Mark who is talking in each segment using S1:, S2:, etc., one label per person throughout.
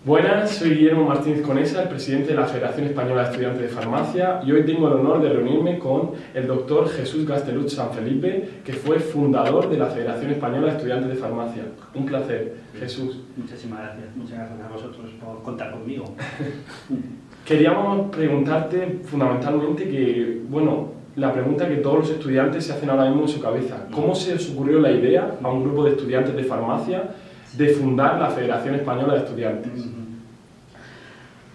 S1: Buenas, soy Guillermo Martínez Conesa, el presidente de la Federación Española de Estudiantes de Farmacia, y hoy tengo el honor de reunirme con el doctor Jesús Gasteluch Sanfelipe, que fue fundador de la Federación Española de Estudiantes de Farmacia. Un placer, Jesús.
S2: Muchísimas gracias. Muchas gracias a vosotros por contar conmigo.
S1: Queríamos preguntarte fundamentalmente que, la pregunta que todos los estudiantes se hacen ahora mismo en su cabeza. ¿Cómo se os ocurrió la idea a un grupo de estudiantes de farmacia de fundar la Federación Española de Estudiantes?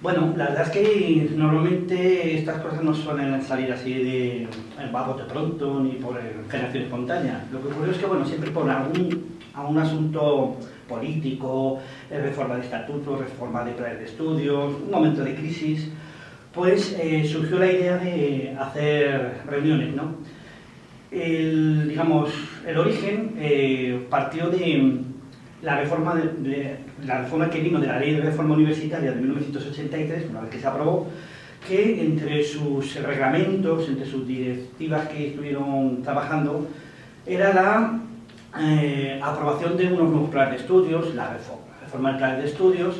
S2: Bueno, la verdad es que normalmente estas cosas no suelen salir así de bote pronto ni por generación espontánea. Lo que ocurrió es que, siempre por algún asunto político, reforma de estatutos, reforma de planes de estudios, un momento de crisis, pues surgió la idea de hacer reuniones, ¿no? El origen partió de la reforma que vino de la Ley de Reforma Universitaria de 1983, una vez que se aprobó, que entre sus reglamentos, entre sus directivas que estuvieron trabajando, era la aprobación de unos nuevos planes de estudios, la reforma del plan de estudios,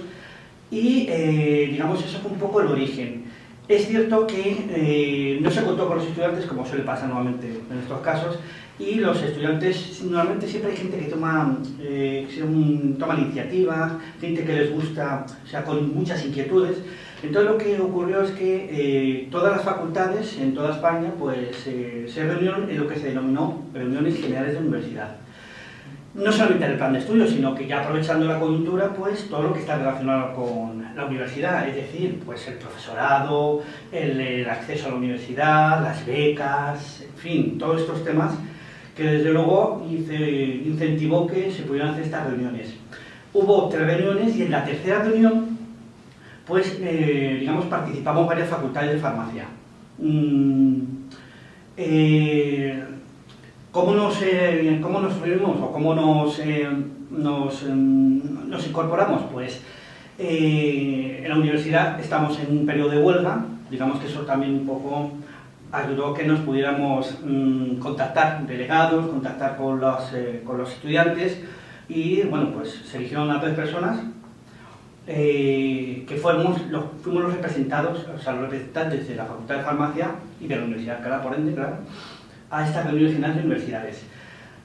S2: y eso fue un poco el origen. Es cierto que no se contó con los estudiantes, como suele pasar normalmente en estos casos, y los estudiantes, normalmente siempre hay gente que toma la iniciativa, gente que les gusta, con muchas inquietudes. Entonces lo que ocurrió es que todas las facultades en toda España pues, se reunieron en lo que se denominó reuniones generales de universidad. No solamente en el plan de estudios, sino que ya aprovechando la coyuntura, pues todo lo que está relacionado con la universidad, es decir, pues el profesorado, el acceso a la universidad, las becas, en fin, todos estos temas que desde luego incentivó que se pudieran hacer estas reuniones. Hubo 3 reuniones y en la tercera reunión, pues, participamos varias facultades de farmacia. ¿Cómo nos reunimos o cómo nos incorporamos? Pues en la universidad estamos en un periodo de huelga, digamos que eso también un poco ayudó que nos pudiéramos contactar delegados, contactar con los estudiantes y pues se eligieron a 3 personas que fuimos los representados, los representantes de la Facultad de Farmacia y de la Universidad, por ende, claro, a estas reuniones generales de universidades.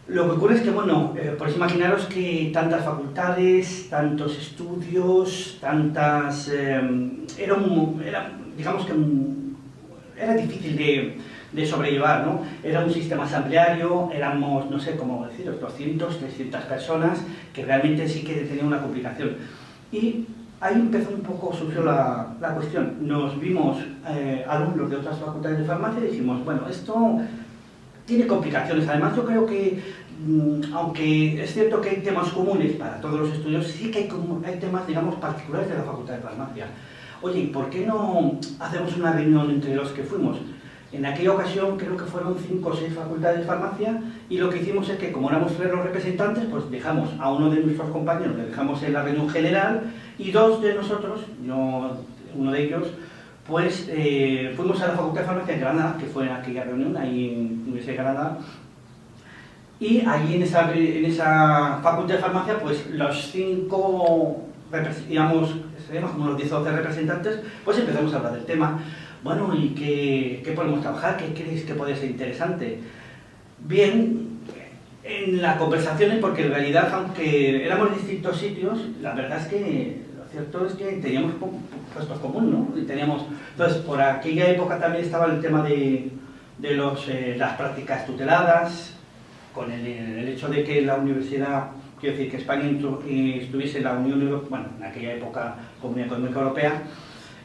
S2: Lo que ocurre es que, podéis imaginaros que tantas facultades, tantos estudios, era difícil de sobrellevar, ¿no? Era un sistema asambleario, éramos, no sé cómo deciros, 200, 300 personas, que realmente sí que tenía una complicación. Y ahí empezó un poco, surgió la cuestión. Nos vimos alumnos de otras facultades de farmacia y dijimos, esto tiene complicaciones. Además, yo creo que, aunque es cierto que hay temas comunes para todos los estudios, sí que hay temas, particulares de la Facultad de Farmacia. Oye, ¿por qué no hacemos una reunión entre los que fuimos? En aquella ocasión creo que fueron 5 o 6 facultades de farmacia y lo que hicimos es que, como éramos 3 los representantes, pues dejamos a uno de nuestros compañeros, le dejamos en la reunión general y 2 de nosotros, uno de ellos, pues fuimos a la Facultad de Farmacia de Granada, que fue en aquella reunión, ahí en la Universidad de Granada, y allí en esa Facultad de Farmacia, pues los 5, seríamos como los 10 o 12 representantes, pues empezamos a hablar del tema. ¿Y qué podemos trabajar? ¿Qué creéis que puede ser interesante? Bien, en las conversaciones, porque en realidad, aunque éramos de distintos sitios, la verdad es que lo cierto es que teníamos puestos comunes, ¿no? Entonces, por aquella época también estaba el tema de las prácticas tuteladas, con el hecho de que la universidad, quiero decir, que España estuviese en la Unión Europea, en aquella época, Comunidad Económica Europea,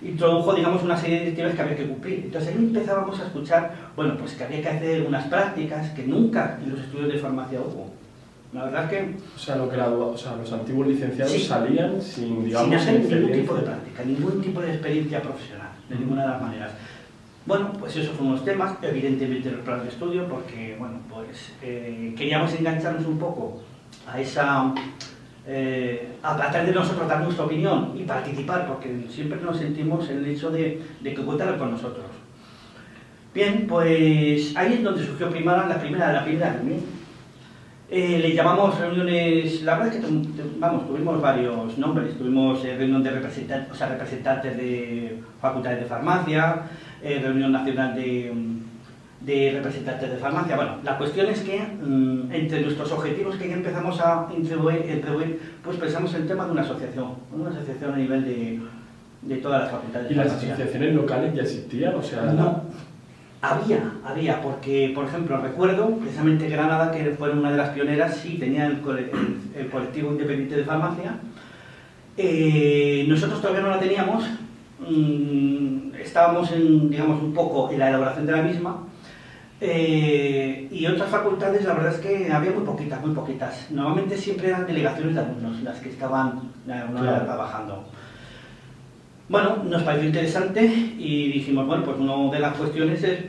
S2: introdujo, una serie de directivas que había que cumplir. Entonces ahí empezábamos a escuchar, que había que hacer unas prácticas que nunca en los estudios de farmacia hubo. La verdad es que...
S1: los antiguos licenciados salían sin
S2: hacer ningún tipo de práctica, ningún tipo de experiencia profesional, de ninguna de las maneras. Pues esos fueron los temas, evidentemente los planes de estudio, porque, queríamos engancharnos un poco a esa... a tratar de nosotros dar nuestra opinión y participar, porque siempre nos sentimos en el hecho de que cuentan con nosotros. Bien, pues ahí es donde surgió la primera reunión. Le llamamos reuniones, la verdad es que tuvimos varios nombres, tuvimos reunión de representantes de facultades de farmacia, reunión nacional de representantes de farmacia. Bueno, la cuestión es que entre nuestros objetivos que ya empezamos a introducir, pues pensamos en el tema de una asociación a nivel de todas las facultades de
S1: farmacia. ¿Y
S2: las
S1: asociaciones locales ya existían? O sea,
S2: no. Había, porque, por ejemplo, recuerdo precisamente Granada, que fue una de las pioneras, sí tenía el colectivo independiente de farmacia. Nosotros todavía no la teníamos, estábamos digamos, un poco en la elaboración de la misma, y otras facultades, la verdad es que había muy poquitas. Normalmente siempre eran delegaciones de alumnos las que estaban trabajando. Bueno, nos pareció interesante y dijimos, bueno, pues una de las cuestiones es,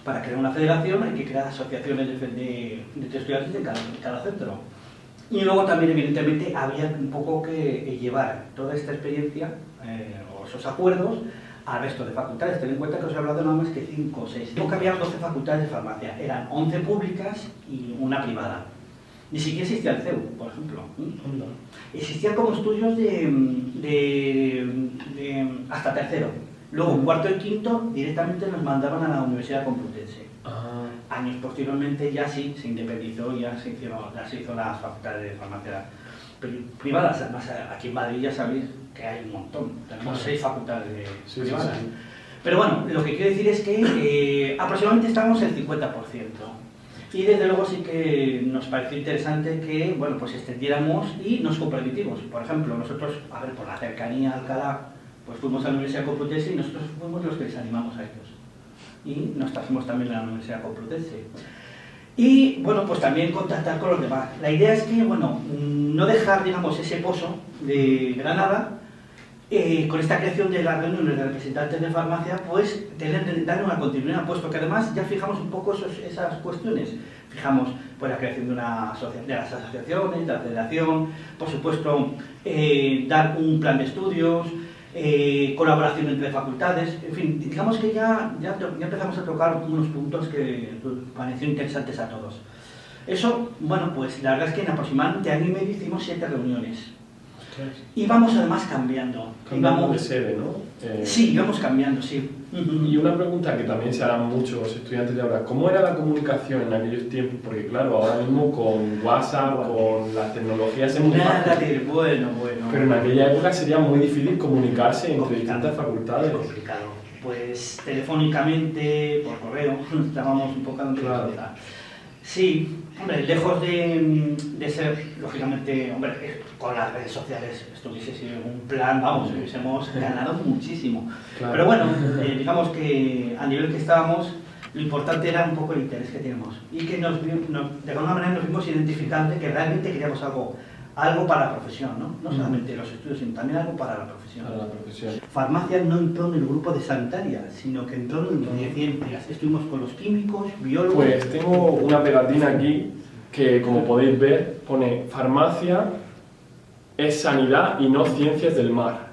S2: para crear una federación hay que crear asociaciones de estudiantes en cada centro. Y luego también, evidentemente, había un poco que llevar toda esta experiencia o esos acuerdos al resto de facultades. Ten en cuenta que os he hablado nada más que 5 o 6. Nunca había 12 facultades de farmacia, eran 11 públicas y una privada. Ni siquiera existía el CEU, por ejemplo. Existían como estudios hasta tercero. Luego, cuarto y quinto, directamente nos mandaban a la Universidad Complutense. Años posteriormente ya sí, se independizó, ya se hizo las facultades de farmacia privadas. Además, aquí en Madrid ya sabéis que hay un montón. Tenemos 6 facultades privadas. Sí. Pero bueno, lo que quiero decir es que aproximadamente estamos en el 50%. Y desde luego sí que nos pareció interesante que, bueno, pues extendiéramos y nos comprometimos. Por ejemplo, nosotros, por la cercanía a Alcalá, pues fuimos a la Universidad Complutense y nosotros fuimos los que les animamos a ellos. Y nos trajimos también a la Universidad Complutense. Y, bueno, pues también contactar con los demás. La idea es que, bueno, no dejar, digamos, ese pozo de Granada, con esta creación de las reuniones de representantes de farmacia, pues darle una continuidad, puesto que además ya fijamos un poco esas cuestiones. Fijamos pues, la creación de las asociaciones, de la federación, por supuesto, dar un plan de estudios, colaboración entre facultades, en fin, digamos que ya empezamos a tocar unos puntos que parecieron interesantes a todos. Eso, bueno, pues la verdad es que en aproximadamente año y medio hicimos 7 reuniones. Y vamos además cambiando.
S1: Cambiando de sede, ¿no?
S2: Sí, íbamos cambiando, sí.
S1: Y una pregunta que también se harán muchos estudiantes de ahora, ¿cómo era la comunicación en aquellos tiempos? Porque claro, ahora mismo con WhatsApp, con las tecnologías es muy fácil.
S2: Bueno.
S1: Pero en aquella época sería muy difícil comunicarse entre distintas facultades.
S2: Complicado. Pues telefónicamente, por correo, estábamos un poco
S1: claro.
S2: Sí, hombre, lejos de ser, lógicamente, hombre, con las redes sociales esto hubiese sido un plan, vamos, hubiésemos ganado muchísimo. Claro. Pero bueno, digamos que a nivel que estábamos, lo importante era un poco el interés que teníamos y que de alguna manera nos vimos identificando que realmente queríamos algo para la profesión, ¿no? No solamente los estudios, sino también algo para la profesión.
S1: Para la profesión.
S2: Farmacia no entró en el grupo de sanitaria, sino que entró en el de ciencias. Estuvimos con los químicos, biólogos...
S1: Pues tengo una pegatina aquí que, como podéis ver, pone farmacia es sanidad y no ciencias del mar.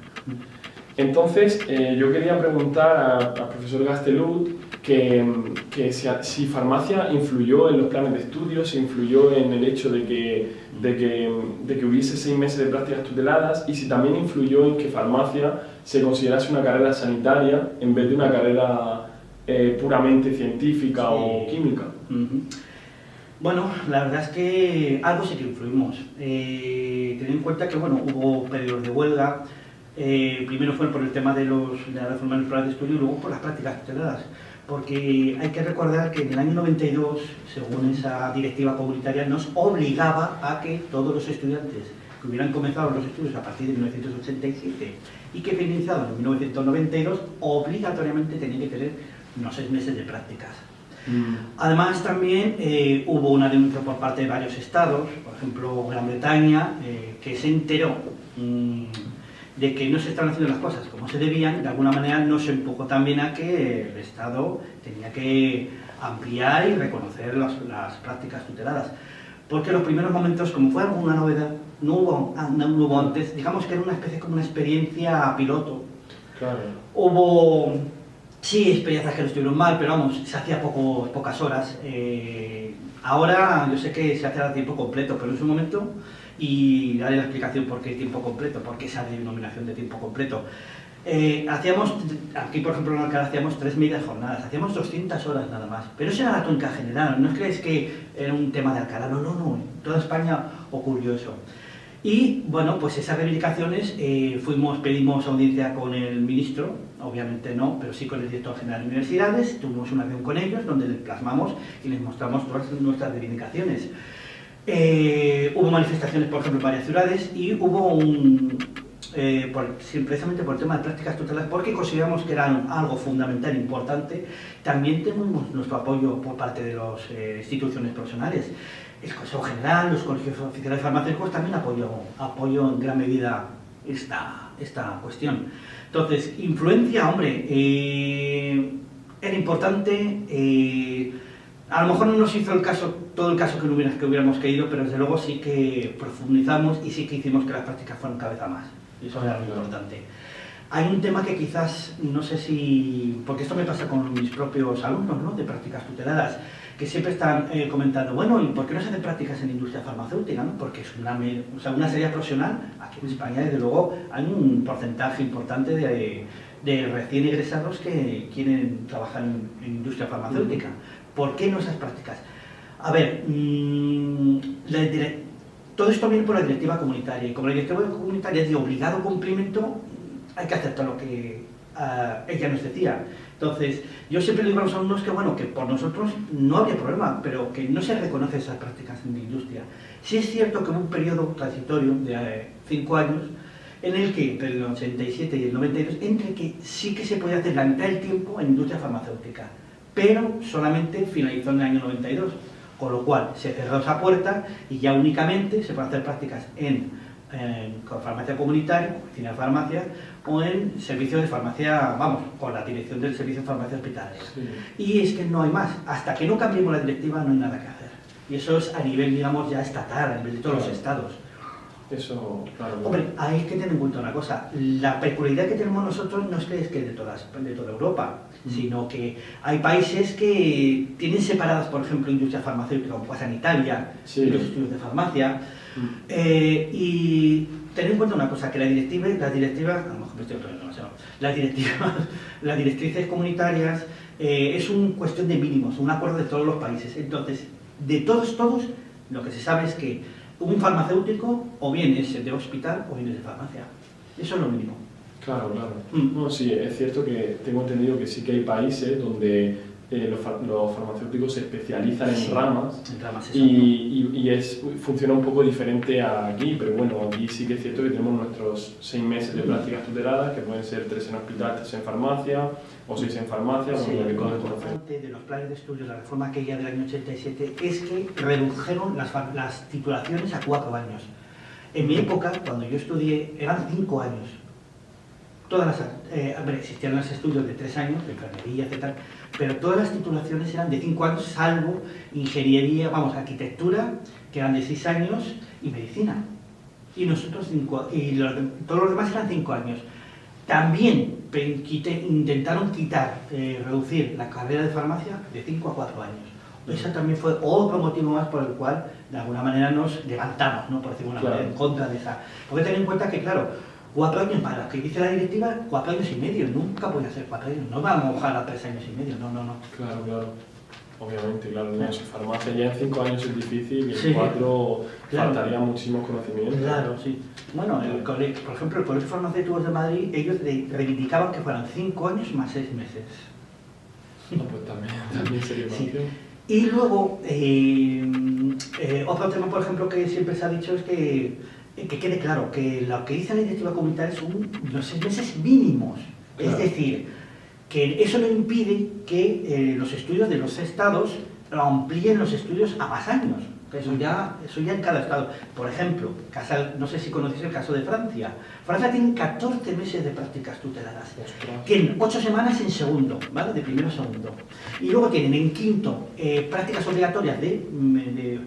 S1: Entonces, yo quería preguntar al profesor Gastelut que si farmacia influyó en los planes de estudio, si influyó en el hecho de que hubiese 6 meses de prácticas tuteladas y si también influyó en que farmacia se considerase una carrera sanitaria en vez de una carrera puramente científica o química.
S2: Bueno, la verdad es que algo sí que influimos. Ten en cuenta que bueno, hubo periodos de huelga. Primero fue por el tema de la reforma de los planes de estudio y luego por las prácticas tuteladas. Porque hay que recordar que en el año 92, según esa directiva comunitaria, nos obligaba a que todos los estudiantes que hubieran comenzado los estudios a partir de 1987 y que finalizaban en 1992, obligatoriamente tenían que tener unos 6 meses de prácticas. Además también hubo una denuncia por parte de varios estados, por ejemplo Gran Bretaña, que se enteró de que no se estaban haciendo las cosas como se debían. De alguna manera nos empujó también a que el Estado tenía que ampliar y reconocer las prácticas tuteladas. Porque en los primeros momentos, como fue alguna novedad, no hubo antes, digamos que era una especie como una experiencia piloto.
S1: Claro.
S2: Hubo Sí, experiencias que no estuvieron mal, pero vamos, se hacía pocas horas. Ahora yo sé que se hace a tiempo completo, pero en su momento, y daré la explicación por qué tiempo completo, por qué esa denominación de tiempo completo. Hacíamos, aquí por ejemplo en Alcalá hacíamos 3 medias jornadas, hacíamos 200 horas nada más, pero eso era la tónica general, no es creéis que era un tema de Alcalá, no, en toda España ocurrió eso. Y bueno, pues esas reivindicaciones pedimos audiencia con el ministro, obviamente no, pero sí con el director general de universidades, tuvimos una reunión con ellos donde les plasmamos y les mostramos todas nuestras reivindicaciones. Hubo manifestaciones, por ejemplo, en varias ciudades y hubo precisamente por el tema de prácticas tuteladas, porque consideramos que eran algo fundamental e importante. También tenemos nuestro apoyo por parte de las instituciones profesionales. El Consejo General, los colegios oficiales farmacéuticos también apoyo en gran medida esta cuestión. Entonces, influencia, hombre, era importante. A lo mejor no nos hizo todo el caso que hubiéramos querido, pero desde luego sí que profundizamos y sí que hicimos que las prácticas fueran cada vez a más. Y eso era muy importante. Hay un tema que quizás, no sé si... porque esto me pasa con mis propios alumnos, ¿no?, de prácticas tuteladas, que siempre están comentando, bueno, ¿y por qué no se hacen prácticas en industria farmacéutica, ¿no? Porque es una salida profesional. Aquí en España, desde luego, hay un porcentaje importante de recién egresados que quieren trabajar en industria farmacéutica. ¿Por qué no esas prácticas? A ver, todo esto viene por la directiva comunitaria, y como la directiva comunitaria es de obligado cumplimiento, hay que aceptar lo que ella nos decía. Entonces, yo siempre le digo a los alumnos que, bueno, que por nosotros no habría problema, pero que no se reconoce esas prácticas en la industria. Sí es cierto que hubo un periodo transitorio de 5 años, en el que, entre el 87 y el 92, entre que sí que se podía hacer la mitad del tiempo en industria farmacéutica, pero solamente finalizó en el año 92, con lo cual se cerró esa puerta y ya únicamente se pueden hacer prácticas en farmacia comunitaria, oficina de farmacia, o en servicios de farmacia, vamos, con la dirección del servicio de farmacia hospitalaria. Sí. Y es que no hay más, hasta que no cambiemos la directiva no hay nada que hacer. Y eso es a nivel, digamos, ya estatal, a nivel de todos los estados.
S1: Eso, claro.
S2: Hombre, hay que tener en cuenta una cosa, la peculiaridad que tenemos nosotros no es que es de toda Europa, sino que hay países que tienen separadas, por ejemplo, industria farmacéutica, como pasa en Italia, sí, los estudios de farmacia, y tener en cuenta una cosa, que las directrices comunitarias es una cuestión de mínimos, un acuerdo de todos los países. Entonces, de todos, lo que se sabe es que un farmacéutico o bien es de hospital o bien es de farmacia. Eso es lo mínimo.
S1: Claro. No, sí, es cierto que tengo entendido que sí que hay países donde los farmacéuticos se especializan en ramas y funciona un poco diferente a aquí, pero bueno, aquí sí que es cierto que tenemos nuestros 6 meses de prácticas tuteladas, que pueden ser 3 en hospital, 3 en farmacia o 6 en farmacia.
S2: Sí,
S1: bueno,
S2: lo importante de los planes de estudios, la reforma aquella del año 87, es que redujeron las titulaciones a 4 años. En mi época, cuando yo estudié, eran 5 años. Existían los estudios de 3 años, de enfermería, etc., pero todas las titulaciones eran de 5 años, salvo ingeniería, arquitectura, que eran de 6 años, y medicina. Y nosotros todos los demás eran 5 años. También intentaron reducir la carrera de farmacia de 5 a 4 años. Eso también fue otro motivo más por el cual, de alguna manera, nos levantamos, ¿no?, por decirlo de una manera, en contra de esa. Porque ten en cuenta que, claro, 4 años para lo que dice la directiva, 4 años y medio, nunca puede ser 4 años, no vamos a mojar a 3 años y medio, no.
S1: Claro. Obviamente, claro, no, si farmacia ya en 5 años es difícil y en 4 faltaría muchísimos conocimientos.
S2: Claro, sí. Bueno, por ejemplo, el Colegio de Farmacéuticos de Madrid, ellos reivindicaban que fueran 5 años más 6 meses.
S1: No, pues también sería más. Sí.
S2: Y luego, otro tema, por ejemplo, que siempre se ha dicho es que quede claro que lo que dice la directiva comunitaria son los 6 meses mínimos. Claro. Es decir, que eso no impide que los estudios de los estados amplíen los estudios a más años. Eso ya en cada estado. Por ejemplo, no sé si conocéis el caso de Francia. Francia tiene 14 meses de prácticas tuteladas. Tienen 8 semanas en segundo, ¿vale?, de primero a segundo. Y luego tienen en quinto prácticas obligatorias de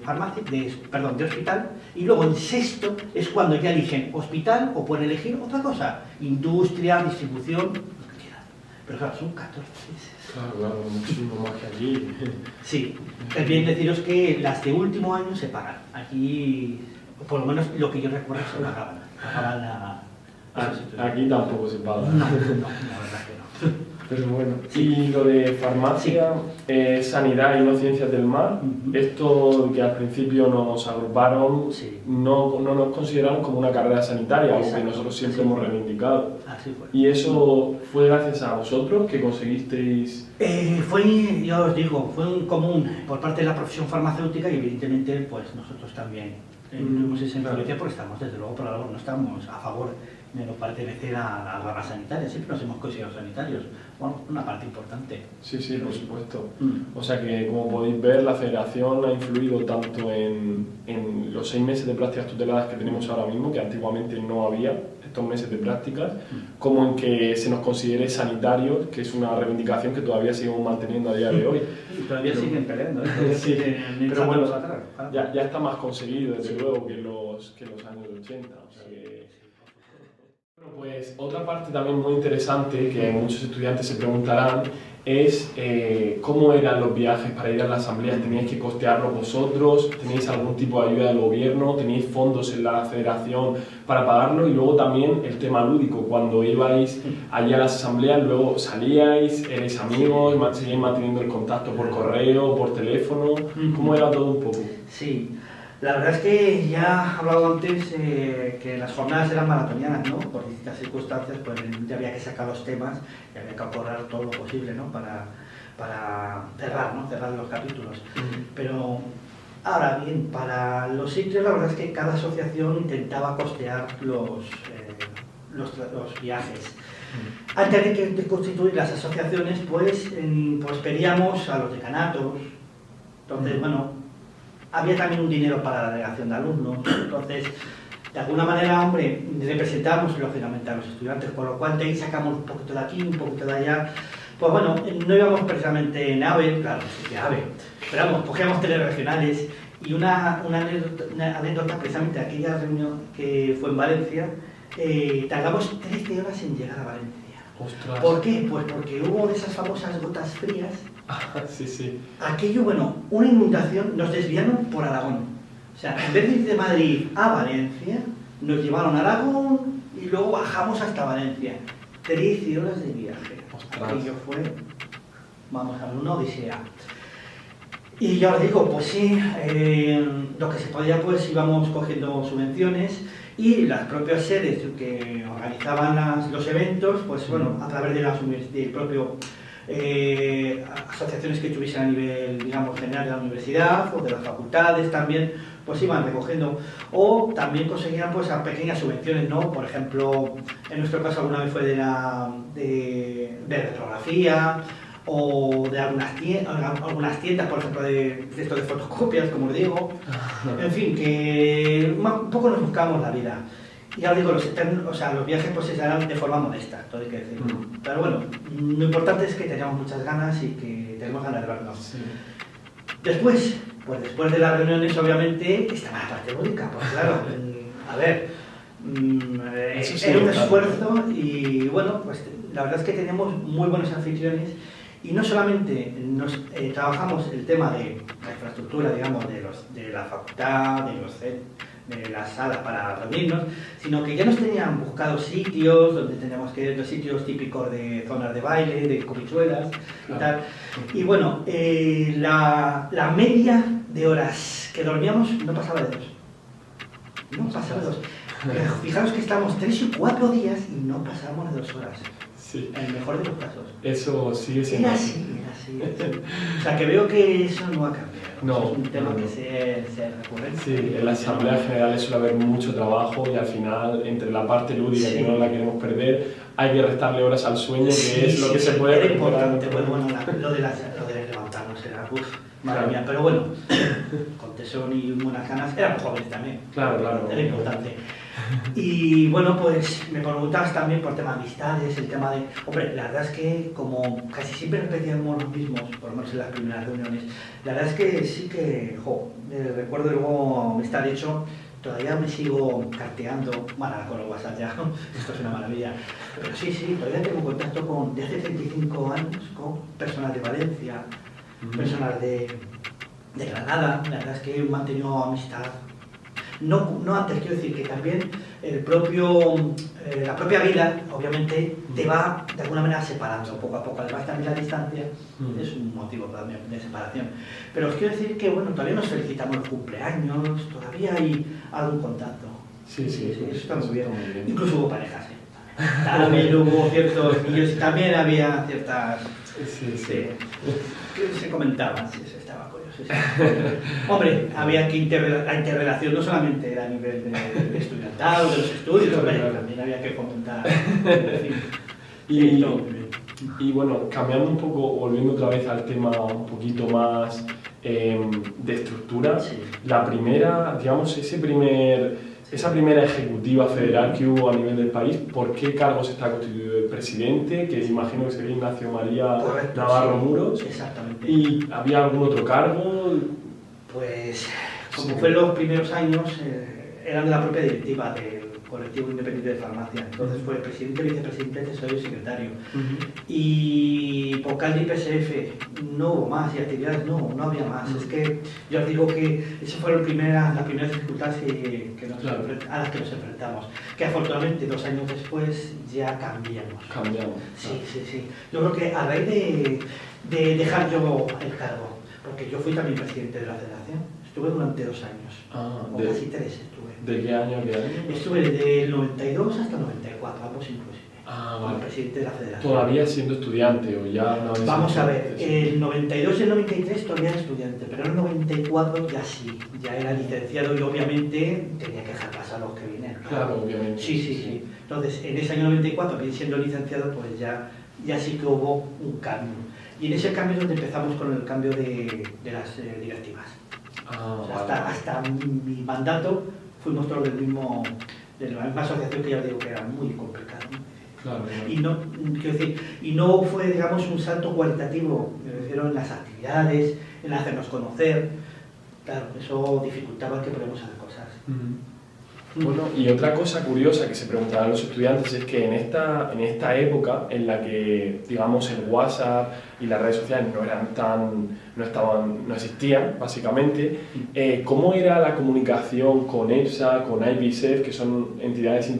S2: hospital. Y luego en sexto es cuando ya eligen hospital o pueden elegir otra cosa. Industria, distribución, lo que quieran. Pero claro, son 14 meses.
S1: Claro, muchísimo más que aquí.
S2: Sí, es bien deciros que las de último año se pagan. Aquí, por lo menos lo que yo recuerdo, se pagaban.
S1: Aquí tampoco se paga.
S2: No, la verdad que no.
S1: Pero bueno,
S2: Sí.
S1: y lo de farmacia, sanidad y no ciencias del mar, esto que al principio nos agruparon,
S2: Sí.
S1: no nos consideraron como una carrera sanitaria, algo que
S2: Exacto.
S1: nosotros siempre
S2: Sí.
S1: hemos reivindicado.
S2: Así fue.
S1: Y eso fue gracias a vosotros que conseguisteis...
S2: Fue, ya os digo, fue un común por parte de la profesión farmacéutica y evidentemente pues nosotros también tuvimos esa influencia porque estamos desde luego por la labor, no estamos a favor de no pertenecer a la rama sanitaria, siempre nos hemos considerado sanitarios, bueno, una parte importante.
S1: Sí, por supuesto.
S2: Mm.
S1: O sea que, como podéis ver, la federación ha influido tanto en los 6 meses de prácticas tuteladas que tenemos ahora mismo, que antiguamente no había estos meses de prácticas, como en que se nos considere sanitarios, que es una reivindicación que todavía seguimos manteniendo a día de hoy.
S2: Y todavía siguen peleando,
S1: Sí, pero bueno,
S2: claro.
S1: ya está más conseguido, desde luego, que los años 80. O sea que... Bueno, pues otra parte también muy interesante que muchos estudiantes se preguntarán es cómo eran los viajes para ir a la asamblea. ¿Teníais que costearlos vosotros? ¿Teníais algún tipo de ayuda del gobierno? ¿Teníais fondos en la federación para pagarlo? Y luego también el tema lúdico, cuando ibais allí a las asambleas, luego salíais, erais amigos, seguíais manteniendo el contacto por correo, por teléfono. ¿Cómo era todo un poco?
S2: Sí, la verdad es que ya he hablado antes que las jornadas eran maratonianas, ¿no? Por distintas circunstancias, pues ya había que sacar los temas y había que acordar todo lo posible, ¿no? Para cerrar, ¿no? Cerrar los capítulos. Pero ahora bien, para los sitios la verdad es que cada asociación intentaba costear los viajes. Antes de constituir las asociaciones, pues pedíamos a los decanatos. Entonces, bueno, había también un dinero para la delegación de alumnos. Entonces, de alguna manera, hombre, representamos lógicamente a los estudiantes, por lo cual de ahí sacamos un poquito de aquí, un poquito de allá. Pues bueno, no íbamos precisamente en AVE, claro, sí que AVE, pero vamos, cogíamos teleregionales y una anécdota precisamente de aquella reunión que fue en Valencia, tardamos 13 horas en llegar a Valencia.
S1: Ostras.
S2: ¿Por qué? Pues porque hubo de esas famosas gotas frías.
S1: Sí.
S2: Aquello, bueno, una inundación, nos desviaron por Aragón. O sea, en vez de ir de Madrid a Valencia, nos llevaron a Aragón y luego bajamos hasta Valencia. 13 horas de viaje.
S1: Ostras.
S2: Aquello fue, vamos a ver, una odisea. Y ya os digo, pues sí, lo que se podía, pues íbamos cogiendo subvenciones y las propias sedes que organizaban los eventos, pues bueno, a través del propio asociaciones que tuviesen a nivel, digamos, general de la universidad o de las facultades también, pues iban recogiendo, o también conseguían pues a pequeñas subvenciones, ¿no? Por ejemplo, en nuestro caso alguna vez fue de retrografía o de algunas tiendas, por ejemplo, de esto de fotocopias, como os digo. En fin, que un poco nos buscamos la vida. Y ya os digo, los viajes pues se harán de forma modesta, todo hay que decirlo. Pero bueno, lo importante es que teníamos muchas ganas y que tenemos ganas de vernos.
S1: Sí.
S2: Después de las reuniones, obviamente, estaba la parte lúdica, pues claro, a ver, era un esfuerzo y bueno, pues la verdad es que tenemos muy buenos anfitriones y no solamente trabajamos el tema de la infraestructura, digamos, de la facultad, de las salas para reunirnos, sino que ya nos tenían buscado sitios donde teníamos que ir, los sitios típicos de zonas de baile, de comichuelas y tal. Y bueno, la media de horas que dormíamos no pasaba de 2. No pasaba de 2. Fijaros que estábamos 3 y 4 días y no pasábamos de 2 horas.
S1: Sí.
S2: En el mejor de los casos.
S1: Eso sigue siendo
S2: Era así. O sea, que veo que eso no ha cambiado.
S1: No,
S2: es un tema
S1: no.
S2: que se recurrente.
S1: Sí, en las asambleas generales suele haber mucho trabajo y al final, entre la parte lúdica
S2: Sí.
S1: que no la queremos perder, hay que restarle horas al sueño, que
S2: Sí,
S1: es lo que se puede
S2: era
S1: recuperar.
S2: importante, pues bueno, lo de levantarnos era, madre
S1: Claro.
S2: mía, pero bueno, con tesón y buenas ganas, éramos jóvenes también.
S1: Claro.
S2: Era importante. Y bueno, pues me preguntabas también por tema de amistades, el tema de... Hombre, la verdad es que como casi siempre repetíamos los mismos, por lo menos en las primeras reuniones, la verdad es que sí que, recuerdo luego amistad, de hecho, todavía me sigo carteando, bueno, con el WhatsApp ya, esto es una maravilla, pero sí, todavía tengo contacto de hace 35 años con personas de Valencia, personas de Granada. La verdad es que he mantenido amistad. No antes, quiero decir que también la propia vida, obviamente, te va de alguna manera separando poco a poco. Además, también la distancia es un motivo también de separación. Pero os quiero decir que, bueno, todavía nos felicitamos los cumpleaños, todavía hay algún contacto.
S1: Sí,
S2: eso está muy bien. Incluso hubo parejas, ¿eh? También hubo ciertos niños, también había ciertas... que se comentaban, sí, eso estaba curioso. Sí. Hombre, había que la interrelación no solamente era a nivel de estudiantal o de los estudios, también había que fomentar.
S1: Y bueno, cambiando un poco, volviendo otra vez al tema un poquito más de estructura, la primera, digamos, esa primera ejecutiva federal que hubo a nivel del país, ¿por qué cargos está constituido el presidente? Que imagino que sería Ignacio María Navarro Muros.
S2: Exactamente.
S1: ¿Y había algún otro cargo?
S2: Pues, como fue en los primeros años, eran de la propia directiva del Colectivo Independiente de Farmacia. Entonces fue presidente, vicepresidente, tesorero y secretario. Y vocal de IPSF no hubo más, y actividades no había más. Es que yo os digo que esas fueron las primeras dificultades a las que nos enfrentamos. Que afortunadamente 2 años después ya cambiamos. Sí. Yo creo que a raíz de dejar yo el cargo, porque yo fui también presidente de la federación, estuve durante 2 años, o casi 3 estuve.
S1: ¿De qué año a qué año?
S2: Estuve desde el 92 hasta el 94, ambos inclusive.
S1: Vale.
S2: Presidente de la federación.
S1: ¿Todavía siendo estudiante o ya no?
S2: Vamos a ver, el 92 y el 93 todavía era estudiante, pero en el 94 ya era licenciado y obviamente tenía que dejar pasar a los que vinieron.
S1: Claro, obviamente.
S2: Sí. Entonces, en ese año 94, bien siendo licenciado, pues ya sí que hubo un cambio. Y en ese cambio es donde empezamos con el cambio de las directivas. O sea, hasta mi mandato fuimos todos de la misma asociación, que ya os digo que era muy complicado.
S1: Claro.
S2: Y no fue, digamos, un salto cualitativo, me refiero en las actividades, en hacernos conocer. Claro, eso dificultaba que podamos hacer cosas.
S1: Bueno, y otra cosa curiosa que se preguntaban los estudiantes es que en esta época en la que, digamos, el WhatsApp y las redes sociales no existían, básicamente, ¿cómo era la comunicación con EPSA, con IPSF, que son entidades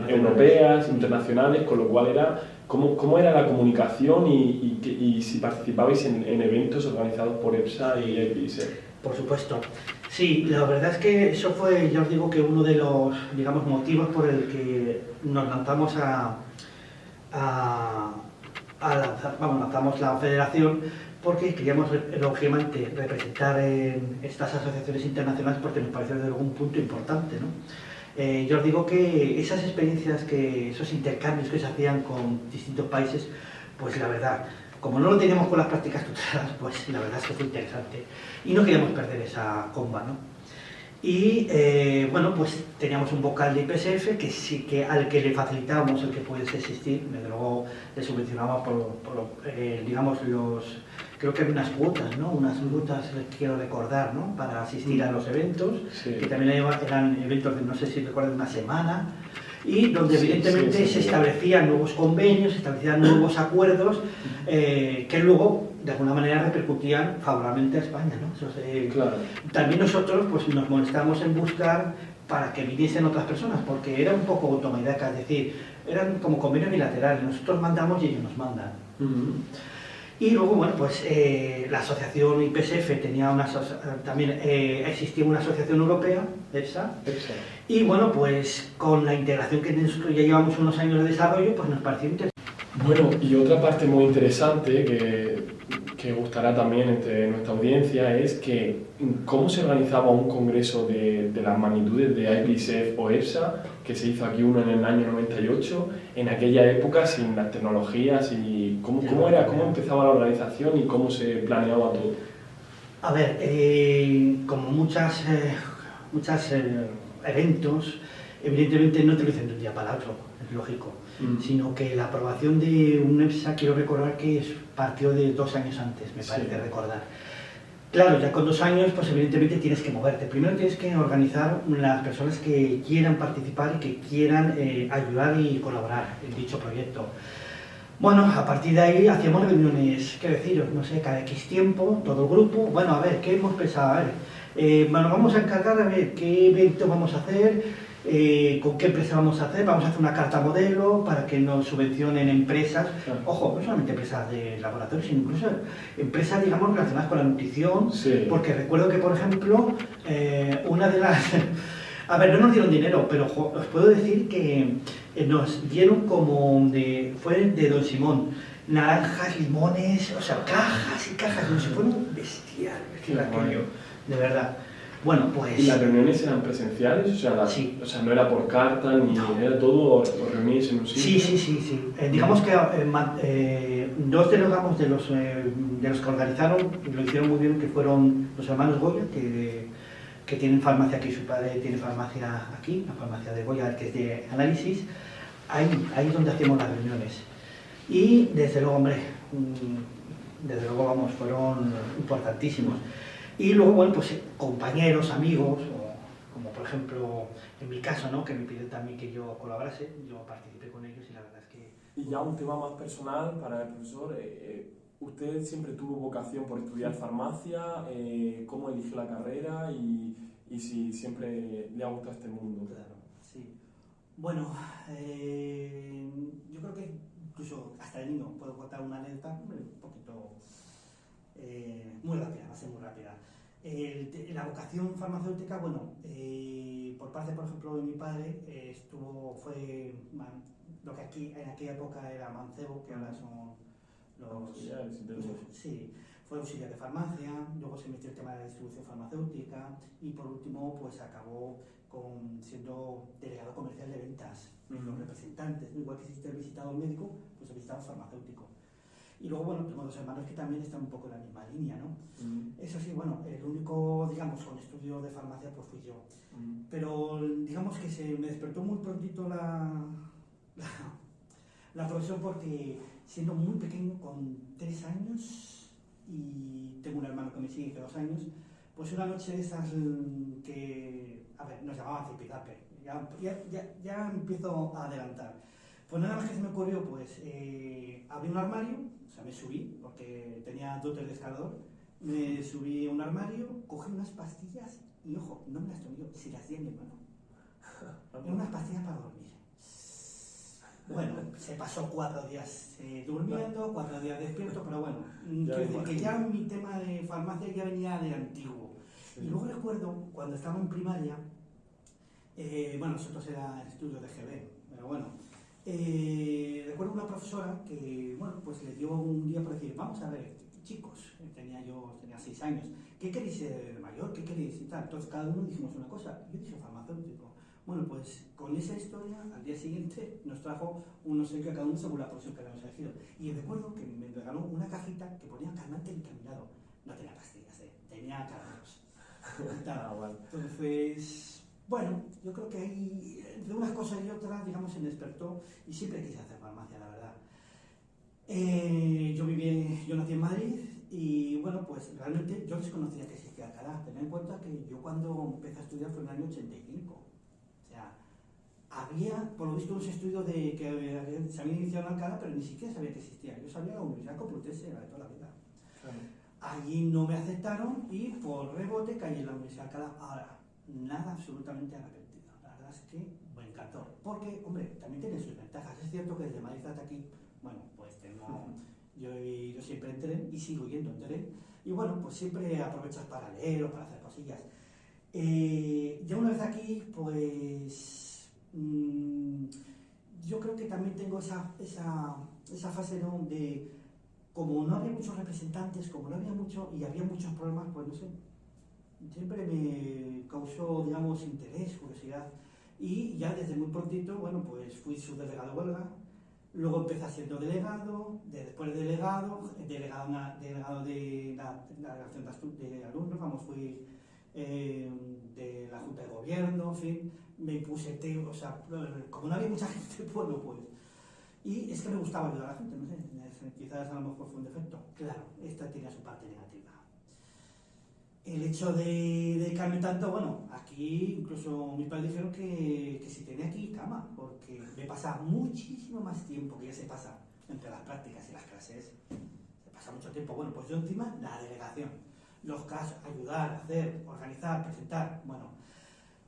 S1: europeas, internacionales, con lo cual ¿cómo era la comunicación y si participabais en eventos organizados por EPSA y IPSF?
S2: Por supuesto. Sí, la verdad es que eso fue, ya os digo, que uno de los, digamos, motivos por el que nos lanzamos lanzamos la federación, porque queríamos, lógicamente, representar en estas asociaciones internacionales, porque nos pareció de algún punto importante, ¿no? Yo os digo que esas experiencias, esos intercambios que se hacían con distintos países, pues la verdad, como no lo teníamos con las prácticas tuteladas, pues la verdad es que fue interesante y no queríamos perder esa comba, ¿no? Y bueno, pues teníamos un vocal de IPSF al que le facilitábamos el que pudiese existir, desde luego le subvencionábamos digamos, creo que había unas cuotas, ¿no? Unas cuotas, quiero recordar, ¿no? Para asistir a los eventos, que también eran eventos de, no sé si recuerdan, una semana, y donde evidentemente se establecían nuevos convenios, se establecían nuevos acuerdos que luego de alguna manera repercutían favorablemente a España, ¿no?
S1: Claro.
S2: También nosotros pues, nos molestamos en buscar para que viniesen otras personas, porque era un poco toma y daca, es decir, eran como convenios bilaterales, nosotros mandamos y ellos nos mandan. Y luego, bueno, pues la asociación IPSF también existía una asociación europea, EPSA, y bueno, pues con la integración que nosotros ya llevamos unos años de desarrollo, pues nos pareció interesante.
S1: Bueno, y otra parte muy interesante que gustará también entre nuestra audiencia es que cómo se organizaba un congreso de las magnitudes de IPSF o EPSA, que se hizo aquí uno en el año 98, en aquella época sin las tecnologías, y cómo empezaba la organización y cómo se planeaba todo.
S2: A ver, como muchos eventos, evidentemente no te lo dicen de un día para otro, es lógico, sino que la aprobación de un EPSA, quiero recordar que partió de 2 años antes, me parece recordar. Claro, ya con 2 años, pues evidentemente tienes que moverte. Primero tienes que organizar las personas que quieran participar y que quieran ayudar y colaborar en dicho proyecto. Bueno, a partir de ahí hacíamos reuniones, qué deciros, no sé, cada X tiempo, todo el grupo. Bueno, a ver, ¿qué hemos pensado? A ver, bueno, vamos a encargar a ver qué evento vamos a hacer, con qué empresa vamos a hacer. Vamos a hacer una carta modelo para que nos subvencionen empresas.
S1: Claro.
S2: Ojo, no solamente empresas de laboratorios, sino incluso empresas, digamos, relacionadas con la nutrición.
S1: Sí.
S2: Porque recuerdo que, por ejemplo, una de las... A ver, no nos dieron dinero, pero os puedo decir que nos dieron fue de Don Simón, naranjas, limones, o sea, cajas y cajas, no sé, fue un bestial aquello, de verdad. Bueno, pues...
S1: ¿Y las reuniones eran presenciales? O sea,
S2: sí.
S1: O sea, no era por carta, ni
S2: No.
S1: era todo reunirse en un sitio.
S2: Sí. Digamos que dos delegamos de los que organizaron, lo hicieron muy bien, que fueron los hermanos Goya, que tienen farmacia aquí, su padre tiene farmacia aquí, la farmacia de Goya, que es de análisis. Ahí es donde hacemos las reuniones. Y desde luego, hombre, vamos, fueron importantísimos. Y luego, bueno, pues compañeros, amigos, como por ejemplo, en mi caso, ¿no?, que me pidieron también que yo colaborase, yo participé con ellos y la verdad es que...
S1: Y ya un tema más personal para el profesor, ¿usted siempre tuvo vocación por estudiar farmacia? ¿Cómo eligió la carrera? Y si siempre le ha gustado este mundo.
S2: Claro, sí. Bueno, yo creo que incluso hasta de niño puedo contar una anécdota un poquito muy rápida, va a ser muy rápida. La vocación farmacéutica, bueno, por parte, por ejemplo, de mi padre, fue lo que aquí en aquella época era mancebo, que ahora son los... Sí, fue auxiliar de farmacia, luego se metió el tema de la distribución farmacéutica y por último pues acabó siendo delegado comercial de ventas, los representantes, igual que existe el visitador médico, pues el visitador farmacéutico. Y luego, bueno, tengo 2 hermanos que también están un poco en la misma línea, ¿no? Eso sí, bueno, el único, digamos, con estudio de farmacia pues fui yo. Pero digamos que se me despertó muy prontito la profesión porque siendo muy pequeño, con 3 años, y tengo un hermano que me sigue que 2 años, pues una noche de esas que, a ver, nos llamaban zipizape, ya empiezo a adelantar. Pues nada más que se me ocurrió, pues abrí un armario, o sea, me subí, porque tenía dotes de escalador, me subí a un armario, cogí unas pastillas y, ojo, no me las tomé yo, si las di a mi hermano. Eran unas pastillas para dormir. Bueno, se pasó 4 días durmiendo, 4 días despierto, pero bueno, quiero decir que ya mi tema de farmacia ya venía de antiguo. Sí. Y luego recuerdo, cuando estaba en primaria, bueno, nosotros era estudio de GB, pero bueno, recuerdo una profesora que, bueno, pues le dio un día por decir, vamos a ver, chicos, tenía 6 años, ¿qué queréis ser de mayor? ¿Qué queréis? Y tal. Entonces cada uno dijimos una cosa, yo dije farmacéutico. Bueno, pues con esa historia, al día siguiente nos trajo unos que cada uno según la profesión que habíamos elegido. Y recuerdo que me regaló una cajita que ponía calmante vitaminado. No tenía pastillas, tenía caramelos. Entonces, bueno, yo creo que ahí, de unas cosas y otras, digamos, se me despertó y siempre quise hacer farmacia, la verdad. Yo nací en Madrid y, bueno, pues realmente yo desconocía que existía Alcalá. Tened en cuenta que yo cuando empecé a estudiar fue en el año 85. Había, por lo visto, unos estudios que se habían iniciado en Alcalá, pero ni siquiera sabía que existía. Yo sabía la Universidad Complutense, la de toda la vida. Claro. Allí no me aceptaron y por rebote caí en la Universidad de Alcalá. Ahora, nada absolutamente arrepentido. La verdad es que me encantó. Porque, hombre, también tiene sus ventajas. Es cierto que desde Madrid hasta aquí, bueno, pues tengo... Yo siempre en tren y sigo yendo en tren. Y bueno, pues siempre aprovechas para leer o para hacer cosillas. Ya una vez aquí, pues... yo creo que también tengo esa fase, ¿no?, de como no había muchos representantes, como no había mucho y había muchos problemas, pues no sé, siempre me causó, digamos, interés, curiosidad y ya desde muy prontito, bueno, pues fui subdelegado huelga, luego empecé siendo delegado, después de delegado de la relación de alumnos, vamos, fui de la Junta de Gobierno, en fin, me puse, o sea, como no había mucha gente, bueno, pues... Y es que me gustaba ayudar a la gente, no sé, quizás a lo mejor fue un defecto. Claro, esta tenía su parte negativa. el hecho de dedicarme tanto, bueno, aquí incluso mis padres dijeron que si tenía aquí cama, porque me pasa muchísimo más tiempo que ya se pasa entre las prácticas y las clases. Se pasa mucho tiempo. Bueno, pues yo encima la delegación, los casos, ayudar, hacer, organizar, presentar, bueno,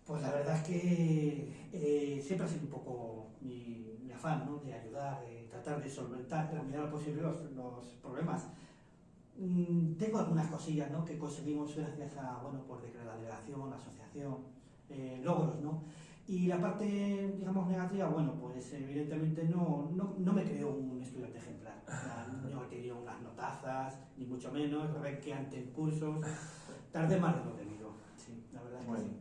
S2: pues la verdad es que siempre ha sido un poco mi afán, ¿no? De ayudar, de tratar de solventar en la medida de lo posible los problemas. Tengo algunas cosillas, ¿no? Que conseguimos gracias a, bueno, pues de la delegación, la asociación, logros, ¿no? Y la parte, digamos, negativa, bueno, pues evidentemente no me creo un estudiante ejemplar. O sea, no he tenido unas notazas, ni mucho menos, renqueante en cursos, tardé más de lo debido, sí, la verdad es que
S1: Bueno,
S2: sí.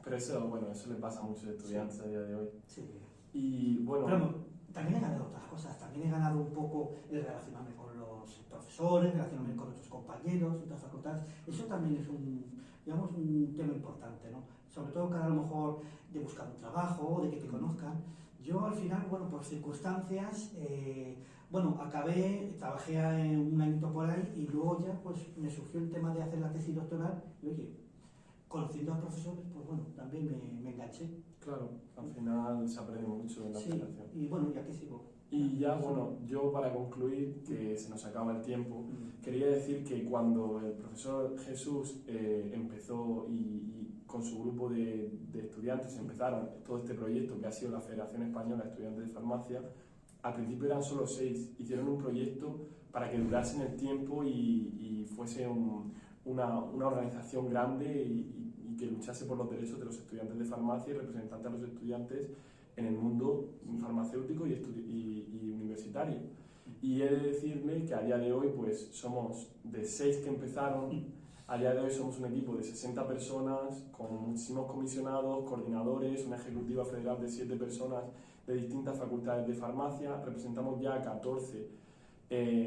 S1: pero eso, bueno, eso le pasa a muchos estudiantes a día de hoy.
S2: Sí.
S1: Y bueno,
S2: Pero también he ganado otras cosas, también he ganado un poco el relacionarme con los profesores, relacionarme con otros compañeros, otras facultades. Eso también es digamos, un tema importante, ¿no? Sobre todo cara a lo mejor de buscar un trabajo, de que te conozcan. Yo al final, bueno, por circunstancias, bueno, trabajé un añito por ahí y luego ya pues me surgió el tema de hacer la tesis doctoral y oye, conociendo a profesores, pues bueno, también me enganché.
S1: claro, al final se aprende mucho en la
S2: Sí,
S1: federación.
S2: y bueno, y aquí sigo.
S1: Y ya, bueno, yo para concluir, que se nos acaba el tiempo,
S2: Mm.
S1: quería decir que cuando el profesor Jesús empezó y con su grupo de estudiantes empezaron todo este proyecto que ha sido la Federación Española de Estudiantes de Farmacia, al principio eran solo 6, hicieron un proyecto para que durase en el tiempo y fuese una organización grande y que luchase por los derechos de los estudiantes de farmacia y representante a los estudiantes en el mundo farmacéutico y universitario. Y he de decirle que a día de hoy pues somos de 6 que empezaron, a día de hoy somos un equipo de 60 personas con muchísimos comisionados, coordinadores, una ejecutiva federal de 7 personas de distintas facultades de farmacia, representamos ya 14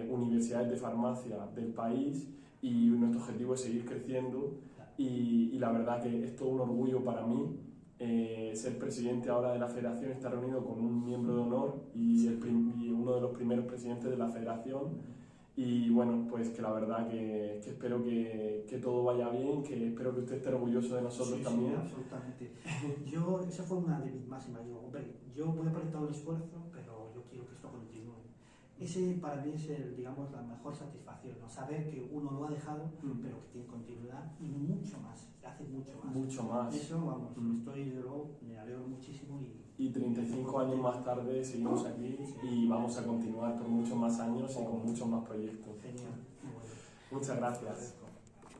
S1: universidades de farmacia del país y nuestro objetivo es seguir creciendo y la verdad que es todo un orgullo para mí ser presidente ahora de la federación, estar reunido con un miembro de honor y uno de los primeros presidentes de la federación y bueno, pues que la verdad que espero que todo vaya bien, que espero que usted esté orgulloso de nosotros
S2: Sí,
S1: también.
S2: sí, absolutamente. Esa fue una de mis máximas. Digo, hombre, yo voy a poner todo el esfuerzo, pero yo quiero que esto continúe. Ese para mí es, digamos, la mejor satisfacción, ¿no? Saber que uno lo ha dejado, pero que tiene continuidad y mucho más, hace mucho más.
S1: Mucho más.
S2: Eso, vamos, estoy, desde luego, me alegro muchísimo.
S1: Y 35 años más tarde seguimos aquí y vamos a continuar por muchos más años y con muchos más proyectos.
S2: Genial, muy bueno.
S1: Muchas gracias.